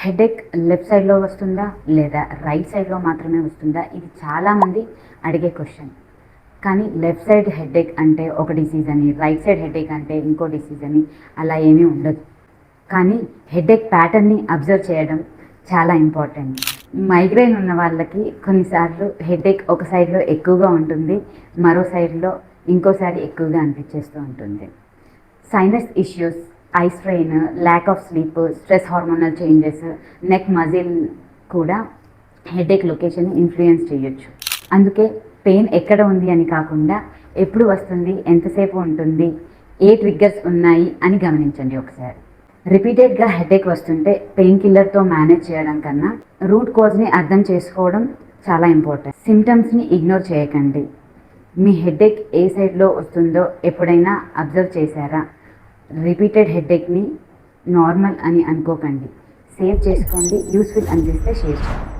Headache left సైడ్లో వస్తుందా లేదా రైట్ సైడ్లో మాత్రమే వస్తుందా? ఇది చాలామంది అడిగే క్వశ్చన్. కానీ లెఫ్ట్ సైడ్ హెడేక్ అంటే ఒక డిసీజ్ అని, రైట్ సైడ్ హెడేక్ అంటే ఇంకో డిసీజ్ అని అలా ఏమీ ఉండదు. కానీ హెడేక్ ప్యాటర్న్ని అబ్జర్వ్ చేయడం చాలా ఇంపార్టెంట్. మైగ్రేన్ ఉన్న వాళ్ళకి కొన్నిసార్లు హెడేక్ ఒక సైడ్లో ఎక్కువగా ఉంటుంది, మరో సైడ్లో ఇంకోసారి ఎక్కువగా అనిపించేస్తూ ఉంటుంది. Sinus issues, eye strain, lack of sleep, stress hormonal changes, neck muscle కూడా హెడేక్ లొకేషన్ని ఇన్ఫ్లుయెన్స్ చేయొచ్చు. అందుకే పెయిన్ ఎక్కడ ఉంది అని కాకుండా ఎప్పుడు వస్తుంది, ఎంతసేపు ఉంటుంది, ఏ ట్రిగ్గర్స్ ఉన్నాయి అని గమనించండి ఒకసారి. రిపీటెడ్గా హెడేక్ వస్తుంటే పెయిన్ కిల్లర్తో మేనేజ్ చేయడం కన్నా రూట్ కాజ్ని అర్థం చేసుకోవడం చాలా ఇంపార్టెంట్. సిమ్టమ్స్ని ఇగ్నోర్ చేయకండి. మీ హెడేక్ ఏ సైడ్లో వస్తుందో ఎప్పుడైనా అబ్జర్వ్ చేశారా? రిపీటెడ్ హెడేక్ని నార్మల్ అని అనుకోకండి. సేవ్ చేసుకోండి. యూస్ఫుల్ అనిపిస్తే షేర్ చేయండి.